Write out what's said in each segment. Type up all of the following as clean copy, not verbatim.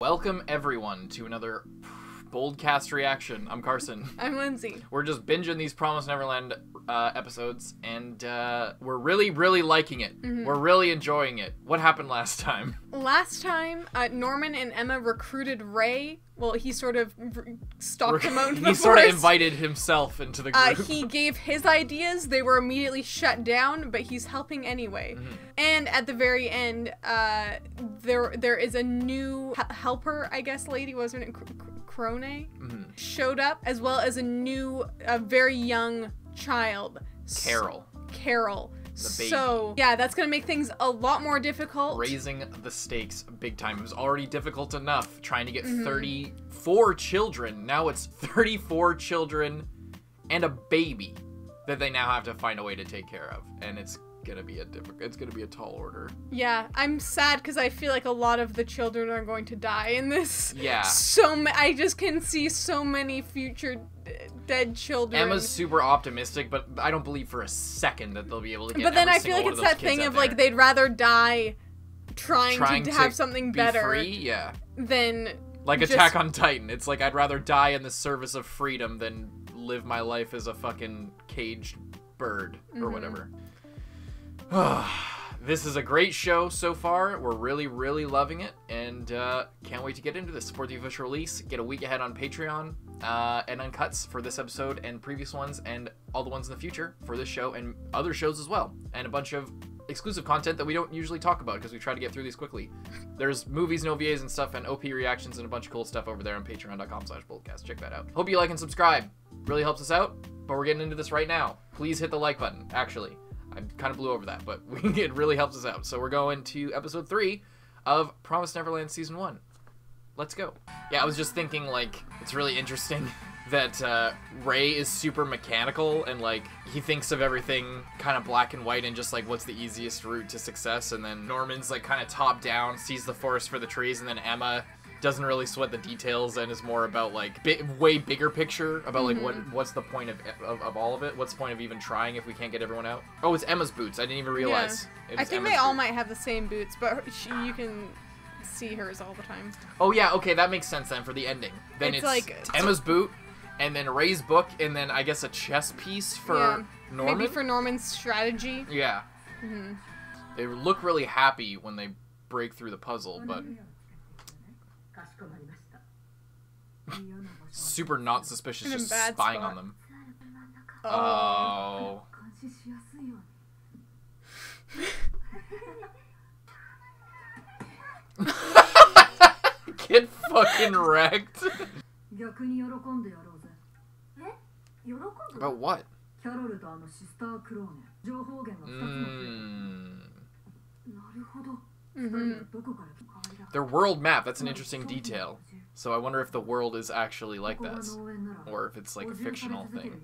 Welcome everyone to another BOLDcast reaction. I'm Carson. I'm Lindsay. We're just binging these Promised Neverland episodes, and we're really liking it. We're really enjoying it. What happened last time? Last time, Norman and Emma recruited Ray. Well, he sort of stalked him out. He sort of invited himself into the group. He gave his ideas. They were immediately shut down, but he's helping anyway. And at the very end, there is a new helper, I guess, lady, wasn't it? Crone? Showed up, as well as a very young child. Carol. The baby. So, yeah, that's gonna make things a lot more difficult. Raising the stakes big time. It was already difficult enough trying to get 34 children. Now it's 34 children and a baby that they now have to find a way to take care of. And it's gonna be a tall order. Yeah, I'm sad because I feel like a lot of the children are going to die in this. Yeah. I just can see so many future dead children. Emma's super optimistic, but I don't believe for a second that they'll be able to get. But then I feel like it's that thing of like they'd rather die trying to have something better. Free? Yeah. Than like Attack on Titan. It's like I'd rather die in the service of freedom than live my life as a fucking caged bird or whatever. This is a great show so far. We're really loving it, and can't wait to get into this. Support the official release. Get a week ahead on Patreon, and uncuts for this episode and previous ones, and all the ones in the future for this show and other shows as well, and a bunch of exclusive content that we don't usually talk about because we try to get through these quickly. There's movies and OVAs and stuff, and OP reactions and a bunch of cool stuff over there on patreon.com/BOLDcast. Check that out. Hope you like and subscribe. Really helps us out. But we're getting into this right now. Please hit the like button. Actually, I kind of blew over that, but it really helps us out. So we're going to episode 3 of Promised Neverland Season 1. Let's go. Yeah, I was just thinking, like, it's really interesting that Ray is super mechanical and, like, he thinks of everything kind of black and white and just, like, what's the easiest route to success. And then Norman's, like, kind of top down, sees the forest for the trees, and then Emma doesn't really sweat the details and is more about, like, way bigger picture about, like, what's the point of all of it? What's the point of even trying if we can't get everyone out? Oh, it's Emma's boots. I didn't even realize. Yeah. I think they all might have the same boots, but you can see hers all the time. Oh, yeah, okay, that makes sense then for the ending. Then it's like Emma's boot, and then Ray's book, and then I guess a chess piece for Norman? Maybe for Norman's strategy. Yeah. They look really happy when they break through the puzzle, but super not suspicious, just spying on them. Oh. Get fucking wrecked. About what? Their world map, that's an interesting detail. So I wonder if the world is actually like this, or if it's like a fictional thing.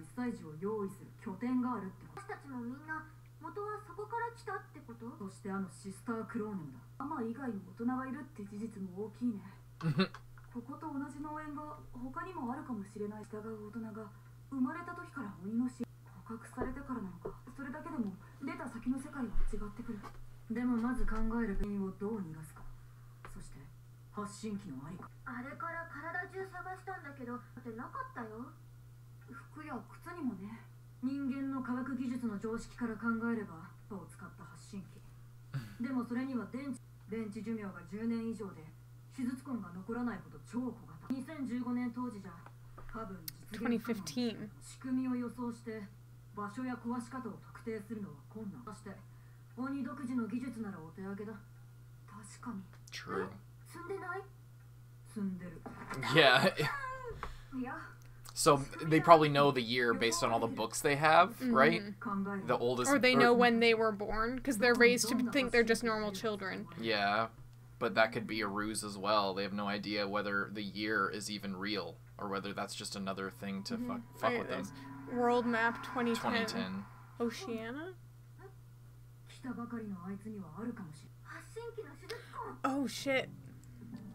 True. Yeah. So they probably know the year based on all the books they have, right? The oldest. Or they know when they were born, because they're raised to think they're just normal children. Yeah, but that could be a ruse as well. They have no idea whether the year is even real, or whether that's just another thing to fuck with them. World map 2010. 2010. Oceania? Oh, shit.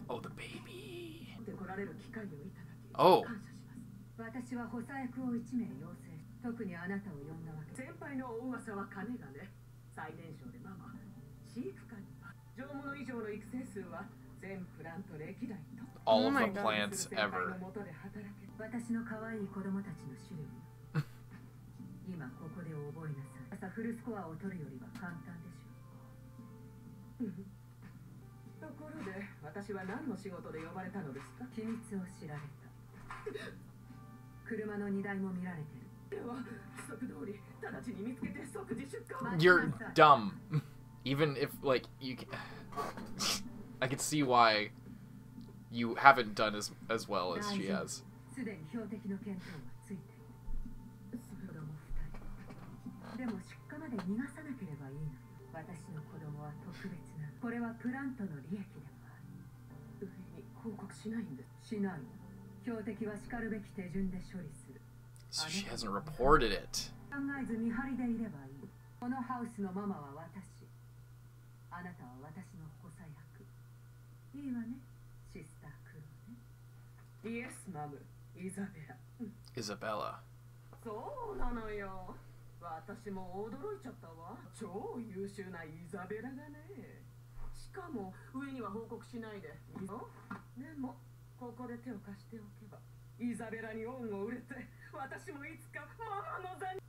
Oh, the baby. Oh. 特にあなたを呼んだわけ。先輩のお噂は金がね。最年少でママ、飼育官には上物以上の育成数は All Oh of my the God. plants ever. 私の可愛い子供たちの種類よ。今ここで覚えなさい。朝フルスコアを取るよりは簡単でしょ。ところで私は何の仕事で呼ばれたのですか？秘密を知られた。車の荷台も見られてる。では規則通り直ちに見つけて即時出荷。 You're dumb. Even if, like, you can... I can see why you haven't done as well as she has. すでに標的の見当はついている。子供2人。でも出荷まで逃がさなければいいのよ。私の子供は特別な。これはプラントの利益でもある。上に報告しないんです。しないの。標的はしかるべき手順で処理する。 So she hasn't reported it. 考えず見張りでいればいい。このハウスのママは私。あなたは私の補佐役。いいわね、シスタークローね。イエス、マム、イザベラ。 Isabella. そうなのよ。私も驚いちゃったわ。超優秀なイザベラがね。しかも上には報告しないで。でもここで手を貸しておけばイザベラに恩を売れて、私もいつかママの座に。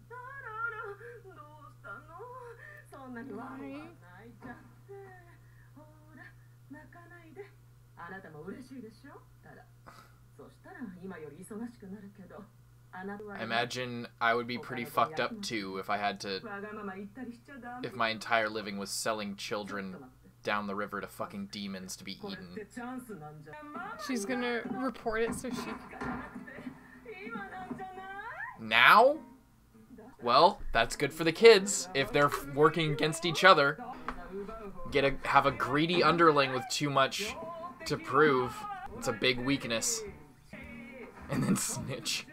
あらあら、どうしたの？そんなにわーわー泣いちゃって。ほら、泣かないで。あなたも嬉しいでしょ？ただ、そしたら今より忙しくなるけど。I imagine I would be pretty fucked up too if I had to... If my entire living was selling children down the river to fucking demons to be eaten. She's gonna report it so she... Now? Well, that's good for the kids. If they're working against each other, have a greedy underling with too much to prove. It's a big weakness. And then snitch.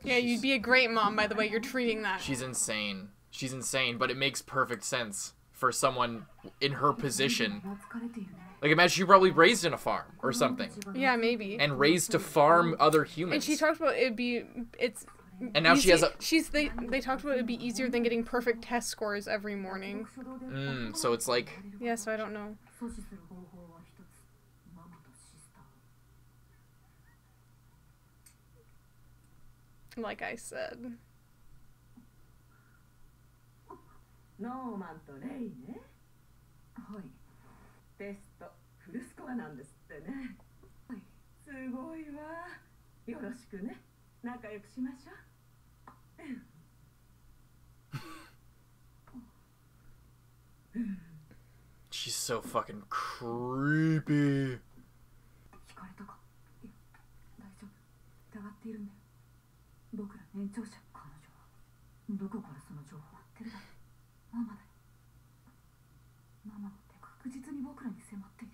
Yeah, you'd be a great mom by the way you're treating that. She's insane. She's insane, but it makes perfect sense for someone in her position. Like, imagine she probably raised in a farm or something. Yeah, maybe. And raised to farm other humans. And she talked about And now she has a... They talked about it'd be easier than getting perfect test scores every morning. So it's like... Yeah, so I don't know. Like I said. ノーマンとレイね。はい。テストフルスコアなんですってね。はい。すごいわ。よろしくね。仲良くしましょう。She's so fucking creepy. 聞かれたか？いや、大丈夫。疑っているんだよ。僕ら年長者。彼女はどこからその情報を追ってるだろう。ママだよ。ママの手確実に僕らに迫っている。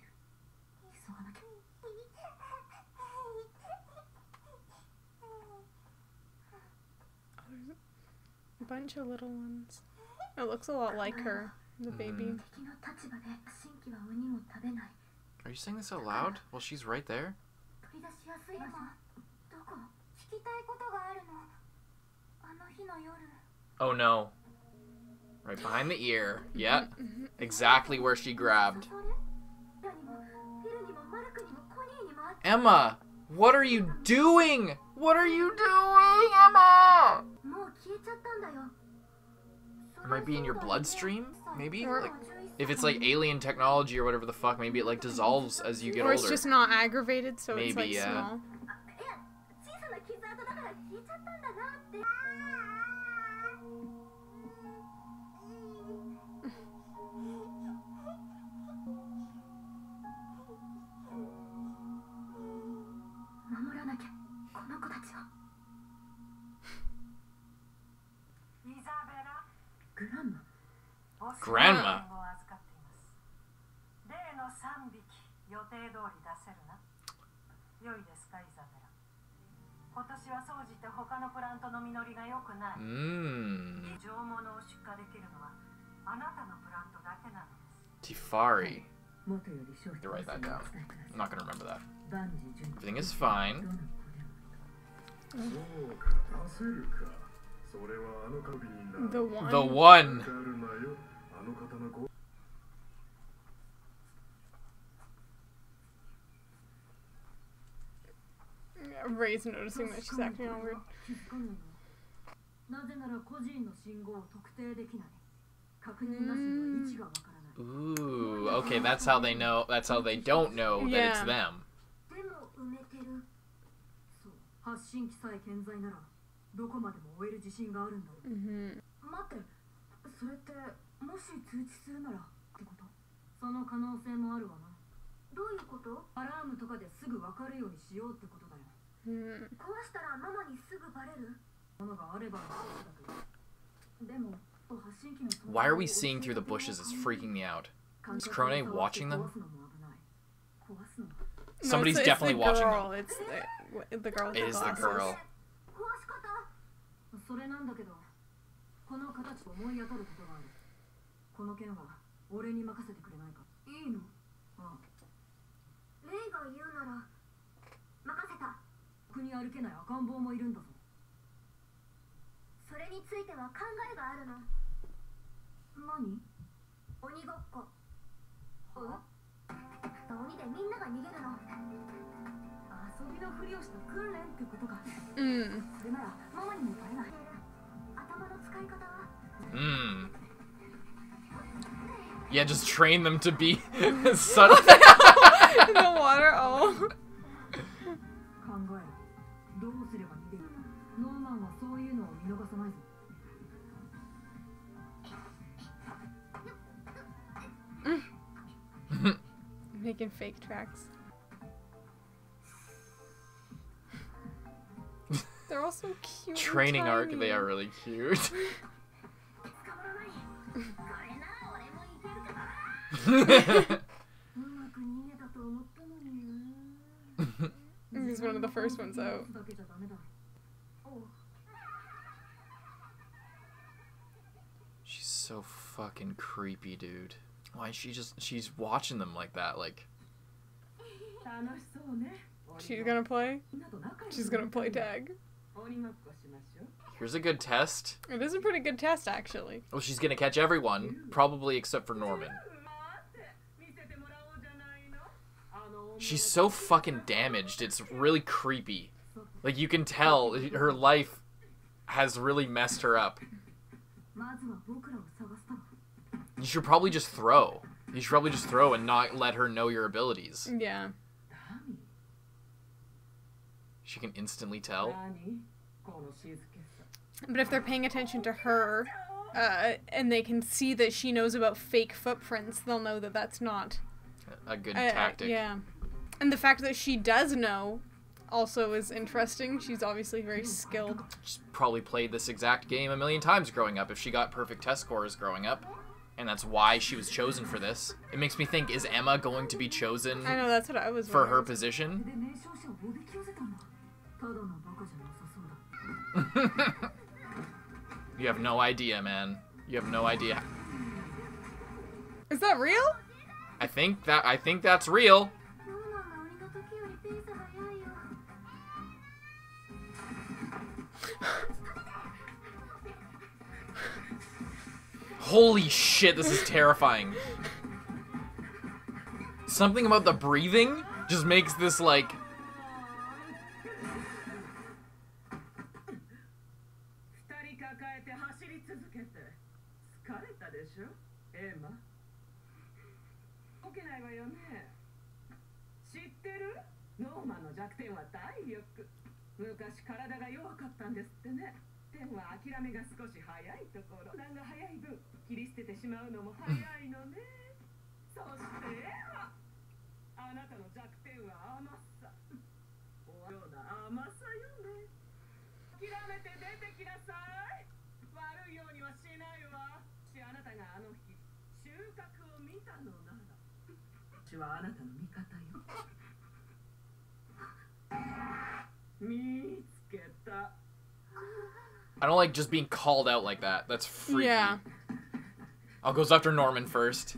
急がなきゃ。A bunch of little ones. It looks a lot like her, the baby. Are you saying this out loud? Well, she's right there. Oh no. Right behind the ear. Yeah. Exactly where she grabbed. Emma! What are you doing? What are you doing, Emma? It might be in your bloodstream, maybe? Like, if it's like alien technology or whatever the fuck, maybe it like dissolves as you get older. Or it's just not aggravated, so Maybe, it's like yeah. small. Grandma? Tifari. To write that down. I'm not gonna remember that. Everything is fine. The one. The one. Ray's noticing that she's acting all weird. Ooh, okay, that's how they know. That's how they don't know that it's them. Why are we seeing through the bushes? It's freaking me out. Is Krone watching them? Somebody's definitely watching them. It's the girl. It is the girl. Yeah, just train them to be subtle. In the water, oh. Making fake tracks. They're all so cute. Training arc, they are really cute. He's one of the first ones out. She's so fucking creepy, dude. Why is she's watching them like that, like... She's gonna play? She's gonna play tag. Here's a good test. It is a pretty good test, actually. Well, she's gonna catch everyone, probably except for Norman. She's so fucking damaged, it's really creepy. Like, you can tell her life has really messed her up. You should probably just throw. You should probably just throw and not let her know your abilities. Yeah. She can instantly tell. But if they're paying attention to her, and they can see that she knows about fake footprints, they'll know that that's not a good tactic. Yeah. And the fact that she does know also is interesting. She's obviously very skilled. She's probably played this exact game a million times growing up if she got perfect test scores growing up. And that's why she was chosen for this. It makes me think, is Emma going to be chosen I know, that's what I was for wondering. her position? You have no idea, man. You have no idea. Is that real? I think that's real. Holy shit, this is terrifying. Something about the breathing just makes this like... I don't like just being called out like that. That's freaky. Yeah. I'll goes after Norman first.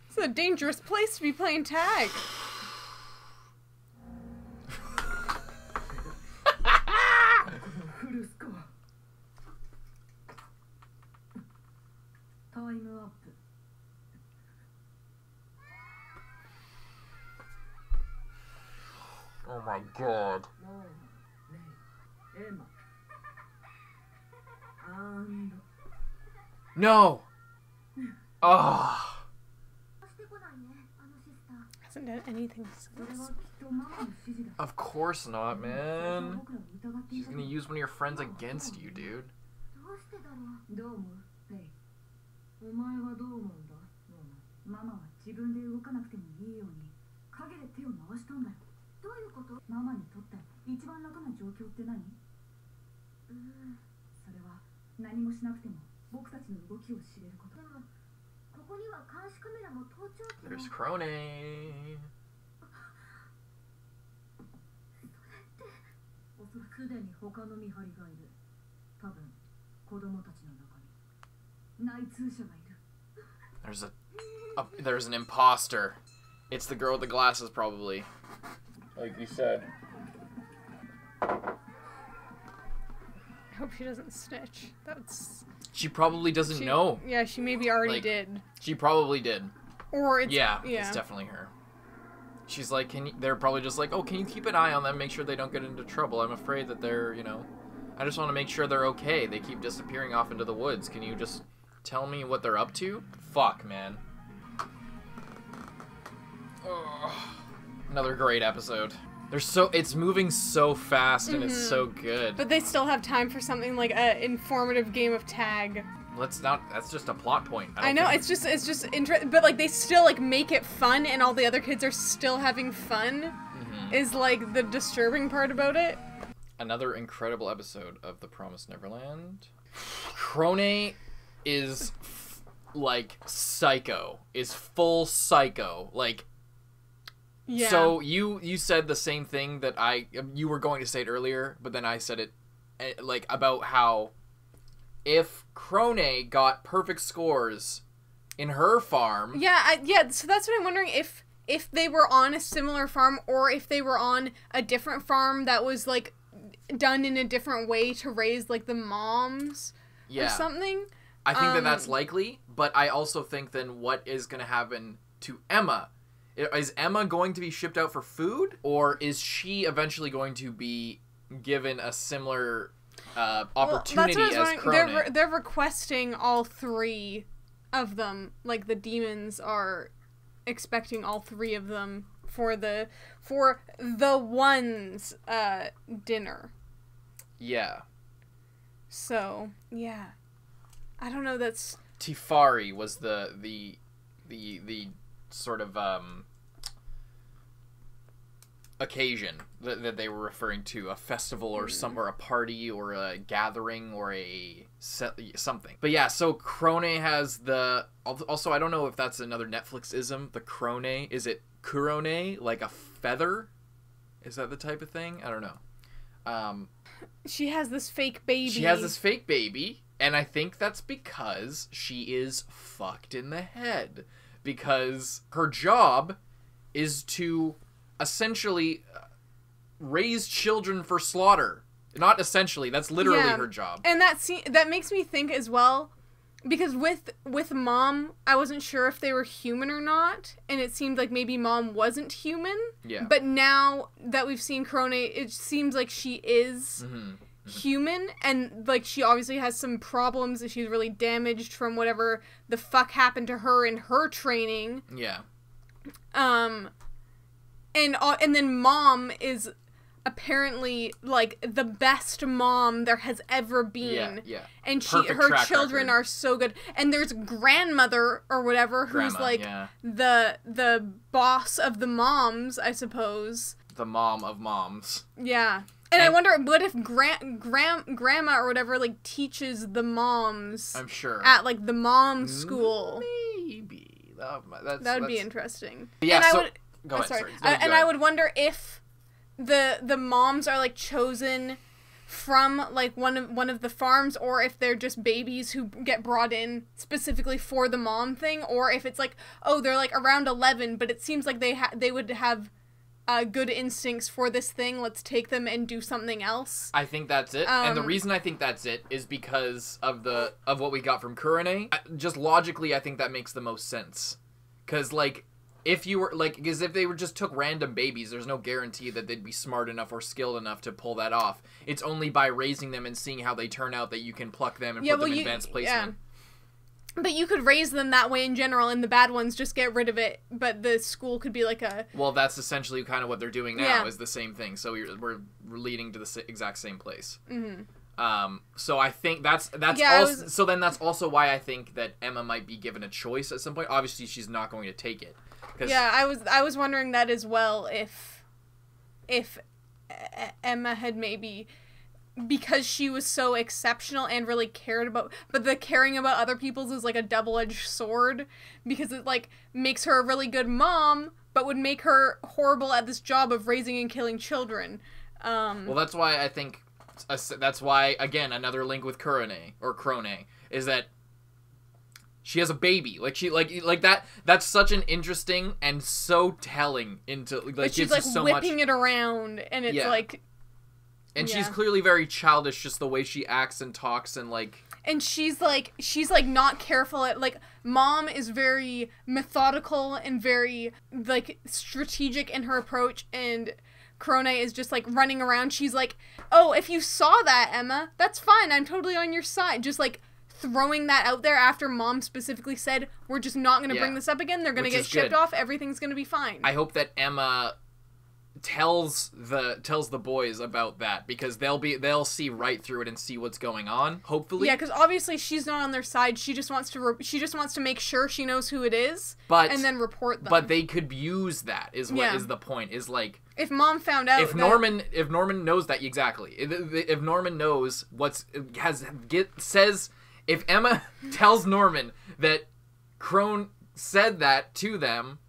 It's a dangerous place to be playing tag. イムアップ Oh my god. ロー、レイ、エマ and No! Oh. Hasn't done anything それは since. きっとママの指示だ Of course not, 最初 man. 僕らを疑ってい She's た gonna use one of your friends against you, dude. どうしてだろうどう思うレイお前はどう思うんだローマママは自分で動かなくてもいいように影で手を回したんだよどういうことママにとって一番楽な状況って何それは何もしなくても僕たちの動きを知れることでもここには監視カメラも盗聴器も There's Krone. おそらくすでに他の見張りがいる多分子供たちの中に内通者がいる There's an imposter. It's the girl with the glasses, probably. Like you said. I hope she doesn't snitch. That's... She probably doesn't She, know. Yeah, she maybe already Like- did. She probably did. Or it's... Yeah, it's definitely her. She's like, they're probably just like, oh, can you keep an eye on them, make sure they don't get into trouble? I'm afraid that they're, I just want to make sure they're okay. They keep disappearing off into the woods. Can you just tell me what they're up to? Fuck, man. Ugh. Another great episode. It's moving so fast and it's so good. But they still have time for something like a informative game of tag. That's just a plot point. I know, it's just interesting, but like they still like make it fun and all the other kids are still having fun is like the disturbing part about it. Another incredible episode of The Promised Neverland. Krone is like psycho. Is full psycho. Like, Yeah. so you said the same thing that you were going to say it earlier, but then I said it like about how if Krone got perfect scores in her farm. Yeah, so that's what I'm wondering if they were on a similar farm or if they were on a different farm that was like done in a different way to raise like the moms or something. I think that's likely, but I also think then what is going to happen to Emma? Is Emma going to be shipped out for food, or is she eventually going to be given a similar opportunity as Krone? They're requesting all three of them. Like the demons are expecting all three of them for the one's dinner. Yeah. So yeah, I don't know. That's Tifari was the sort of occasion that they were referring to, a festival or or a party or a gathering or something. But yeah, so Krone has also I don't know if that's another Netflix-ism, the Krone. Is it Kurone, like a feather? Is that the type of thing? I don't know. She has this fake baby. She has this fake baby, and I think that's because she is fucked in the head. Because her job is to essentially raise children for slaughter. Not essentially, that's literally her job. And that makes me think as well, because with Mom, I wasn't sure if they were human or not, and it seemed like maybe Mom wasn't human. Yeah. But now that we've seen Krone, it seems like she is human, and like she obviously has some problems, and she's really damaged from whatever the fuck happened to her in her training. Yeah. And then Mom is apparently like the best mom there has ever been. Yeah. And Perfect her track children record. are so good. And there's grandmother or whatever who's Grandma, like yeah. the boss of the moms, I suppose. The mom of moms. Yeah. And I wonder, what if grandma or whatever like teaches the moms? I'm sure. At like the mom school. Maybe. That would be interesting. Yeah. And go ahead. Sorry. I would wonder if the moms are like chosen from like one of the farms, or if they're just babies who get brought in specifically for the mom thing, or if it's like, oh, they're like around 11, but it seems like they would have good instincts for this thing. Let's take them and do something else. I think that's it. And the reason I think that's it is because of what we got from Kurone. Just logically, I think that makes the most sense. Because, like, if they were just took random babies, there's no guarantee that they'd be smart enough or skilled enough to pull that off. It's only by raising them and seeing how they turn out that you can pluck them and put them in advanced placement. Yeah. But you could raise them that way in general, and the bad ones just get rid of it, but the school could be like a... Well, that's essentially kind of what they're doing now, is the same thing. So we're leading to the exact same place. Mm-hmm. So I think that's also... So then that's also why I think that Emma might be given a choice at some point. Obviously, she's not going to take it. Yeah, I was wondering that as well, if Emma had maybe, because she was so exceptional and really cared about, but the caring about other people's is like a double-edged sword, because it like makes her a really good mom, but would make her horrible at this job of raising and killing children. Well, that's why I think, that's why, again, another link with Krone, is that she has a baby. Like, she, like that, that's such an interesting and so telling into, like, but she's, like, so whipping it around, and it's, like... And she's clearly very childish, just the way she acts and talks, and, like... And she's, like, not careful at, like, Mom is very methodical and very, like, strategic in her approach, and Krone is just, like, running around. She's like, oh, if you saw that, Emma, that's fine, I'm totally on your side. Just, like... throwing that out there after Mom specifically said, we're just not going to bring this up again, they're going to get shipped off, everything's going to be fine. I hope that Emma tells the boys about that, because they'll see right through it and see what's going on, hopefully. Yeah, because obviously she's not on their side, she just wants to make sure she knows who it is, and then report them. But they could use that, is the point, is like... If Mom found out if Norman knows that, exactly. If Norman knows if Emma tells Norman that Krone said that to them,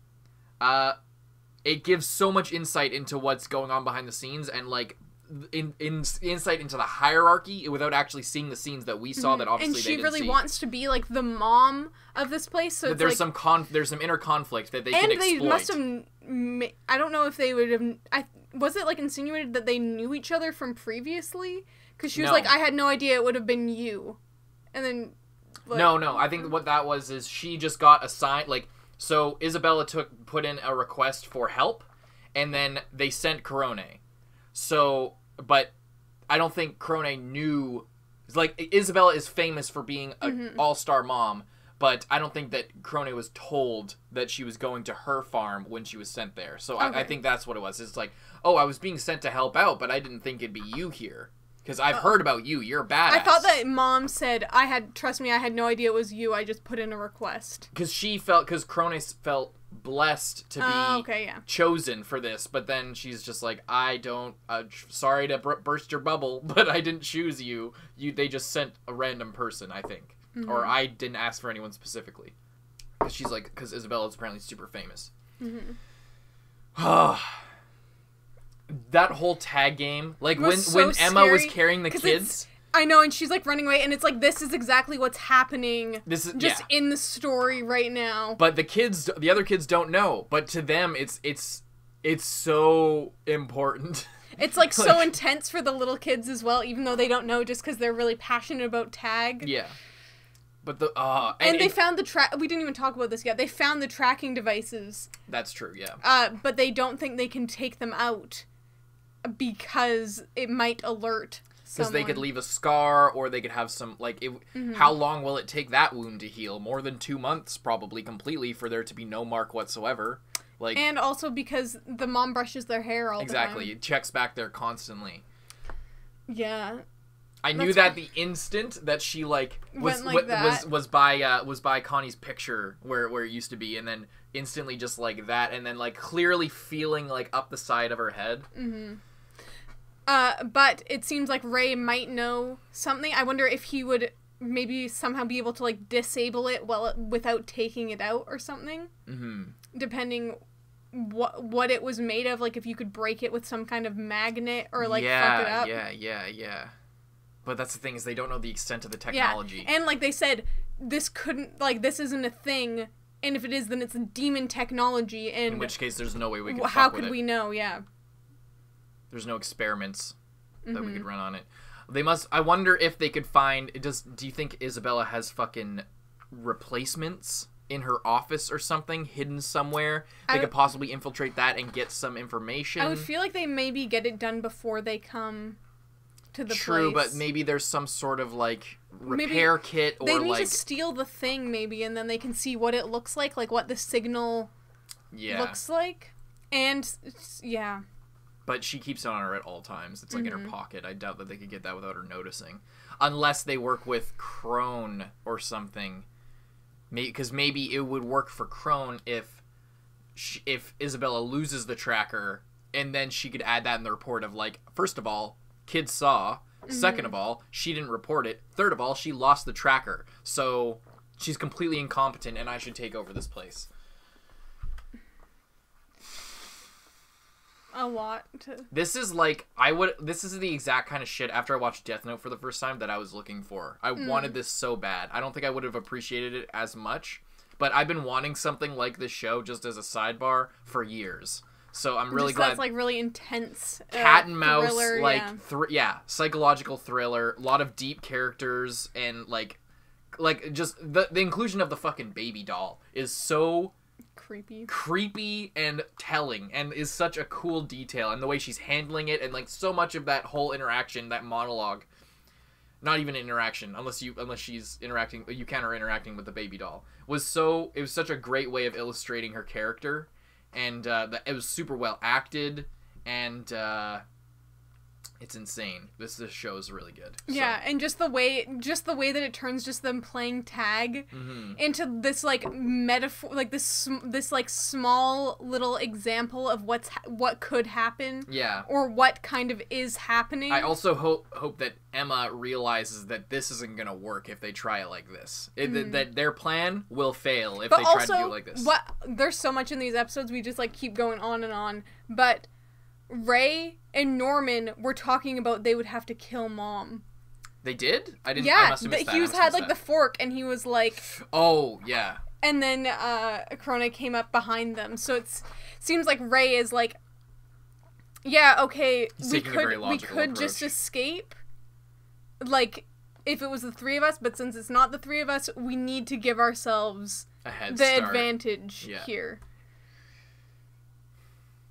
it gives so much insight into what's going on behind the scenes, and like insight into the hierarchy without actually seeing the scenes that we saw that obviously they didn't see. And she really wants to be like the mom of this place, so there's some inner conflict that they can exploit. And they must have... I don't know if they would have... Was it like insinuated that they knew each other from previously? Because she was like, I had no idea it would have been you. And then... Like, no. I think what that was is she just got assigned... Like, so Isabella put in a request for help, and then they sent Krone. So, but I don't think Krone knew... Like, Isabella is famous for being an all-star mom, but I don't think that Krone was told that she was going to her farm when she was sent there. So I think that's what it was. It's like, oh, I was being sent to help out, but I didn't think it'd be you here. Because I've heard about you. You're badass. I thought that Mom said, trust me, I had no idea it was you. I just put in a request. Because Krone felt blessed to be chosen for this, but then she's just like, sorry to burst your bubble, but I didn't choose you. They just sent a random person, I think. Mm-hmm. Or I didn't ask for anyone specifically. Because she's like, because Isabella is apparently super famous. Mm-hmm. That whole tag game, like when Emma was carrying the kids, I know, and she's like running away, and it's like, this is exactly what's happening. This is just in the story right now. But the other kids don't know. But to them, it's so important. It's like so intense for the little kids as well, even though they don't know, just because they're really passionate about tag. Yeah. But they found we didn't even talk about this yet. They found the tracking devices. That's true, yeah. But they don't think they can take them out because it might alert someone. Because they could leave a scar, or they could have some, like, how long will it take that wound to heal? More than 2 months, probably, completely, for there to be no mark whatsoever. Like, and also because the mom brushes their hair all the time. Exactly, it checks back there constantly. Yeah. I knew that the instant that she was by Connie's picture where it used to be, and then instantly just like that, and then like clearly feeling like up the side of her head. Mm-hmm. But it seems like Ray might know something. I wonder if he would maybe somehow be able to like disable it without taking it out or something. Mm-hmm. Depending what it was made of, like if you could break it with some kind of magnet or like fuck it up. Yeah. But that's the thing, is they don't know the extent of the technology. Yeah. And like they said, this isn't a thing And if it is, then it's demon technology, and... In which case, there's no way we can how fuck with could it. we know, yeah. There's no experiments that we could run on it. They must... I wonder if they could find... Do you think Isabella has fucking replacements in her office or something hidden somewhere? They could possibly infiltrate that and get some information. I would feel like they maybe get it done before they come to the True, place. but maybe there's some sort of, like, repair kit or, they need like... to steal the thing, maybe, and then they can see what it looks like what the signal looks like. And, yeah. But she keeps it on her at all times. It's, like, in her pocket. I doubt that they could get that without her noticing. Unless they work with Crone or something. Because maybe it would work for Crone if Isabella loses the tracker, and then she could add that in the report of, like, first of all, kids saw. Second of all, she didn't report it. Third of all, she lost the tracker. So she's completely incompetent, and I should take over this place. A lot. This is like, this is the exact kind of shit after I watched Death Note for the first time that I was looking for. I wanted this so bad. I don't think I would have appreciated it as much, but I've been wanting something like this show just as a sidebar for years. So I'm really glad. That's like really intense. Cat and mouse, thriller, like, psychological thriller, a lot of deep characters, and like just the inclusion of the fucking baby doll is so creepy and telling, and is such a cool detail, and the way she's handling it, and like so much of that whole interaction, that monologue, not even interaction, unless she's interacting, Yukon are interacting with the baby doll, it was such a great way of illustrating her character, and it was super well acted, and it's insane. This show is really good. Yeah, and just the way that it turns just them playing tag into this like metaphor, like this like small little example of what could happen. Yeah. Or what kind of is happening. I also hope that Emma realizes that this isn't gonna work if they try it like this. That their plan will fail if they try to do it like this. There's so much in these episodes, we just like keep going on and on, but Ray and Norman were talking about they would have to kill Mom. They did? I didn't. Yeah, I must have missed that. He had like the fork, and he was like, "Oh yeah." And then Krona came up behind them, so it seems like Ray is like, "Yeah, okay, we could just escape, like if it was the three of us, but since it's not the three of us, we need to give ourselves the advantage here."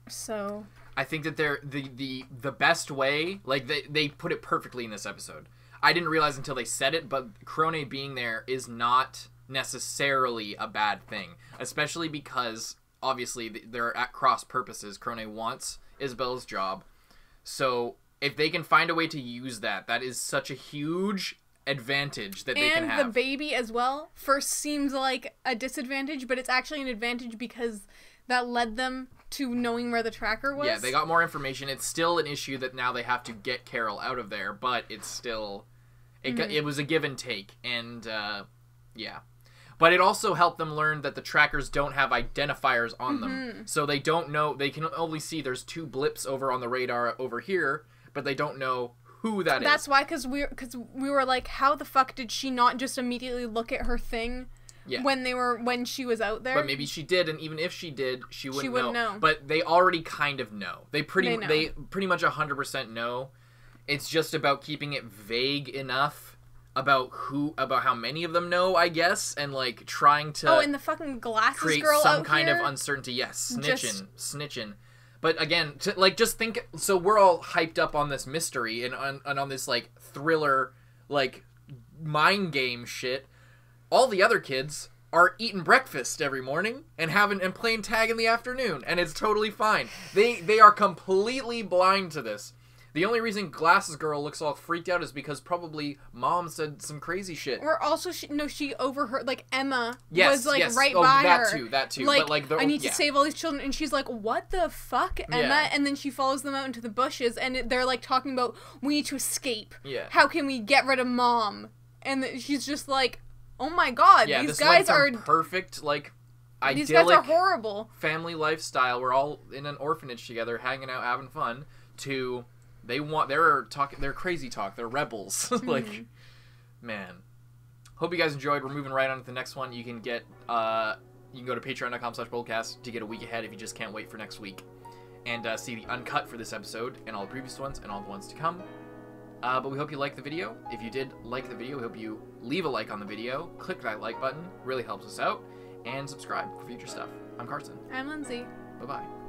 So I think that they're the best way, like they put it perfectly in this episode. I didn't realize until they said it, but Krone being there is not necessarily a bad thing, especially because obviously they're at cross purposes. Krone wants Isabella's job, so if they can find a way to use that is such a huge advantage that they can have. And the baby as well first seems like a disadvantage, but it's actually an advantage because that led them to knowing where the tracker was. Yeah, they got more information. It's still an issue that now they have to get Carol out of there, but it's still... It was a give and take, and, yeah. But it also helped them learn that the trackers don't have identifiers on them. So they don't know... They can only see there's two blips over on the radar over here, but they don't know who that is. That's why, because we were like, how the fuck did she not just immediately look at her thing... Yeah. When she was out there. But maybe she did, and even if she did, she wouldn't know. But they already kind of know. They pretty much 100% know. It's just about keeping it vague enough about how many of them know, I guess, and like trying to and the fucking glasses create girl some out kind here? of uncertainty. Yes, snitching. But again, just think. So we're all hyped up on this mystery and on this like thriller, like mind game shit. All the other kids are eating breakfast every morning and playing tag in the afternoon, and it's totally fine. They are completely blind to this. The only reason Glasses Girl looks all freaked out is because probably Mom said some crazy shit. Or also, she overheard, like, Emma was, like, right by her. That too. Like, but, like I need to save all these children. And she's like, what the fuck, Emma? Yeah. And then she follows them out into the bushes, and they're, like, talking about, we need to escape. Yeah. How can we get rid of Mom? And she's just like, oh my god, these guys are... perfect, like, idyllic... These guys are horrible. ...family lifestyle. We're all in an orphanage together, hanging out, having fun, to... They're crazy talk. They're rebels. Like, man. Hope you guys enjoyed. We're moving right on to the next one. You can get You can go to patreon.com/BOLDcast to get a week ahead if you just can't wait for next week. And see the uncut for this episode and all the previous ones and all the ones to come. But we hope you liked the video. If you did like the video, we hope you leave a like on the video, click that like button, really helps us out, and subscribe for future stuff. I'm Carson. I'm Lindsay. Bye-bye.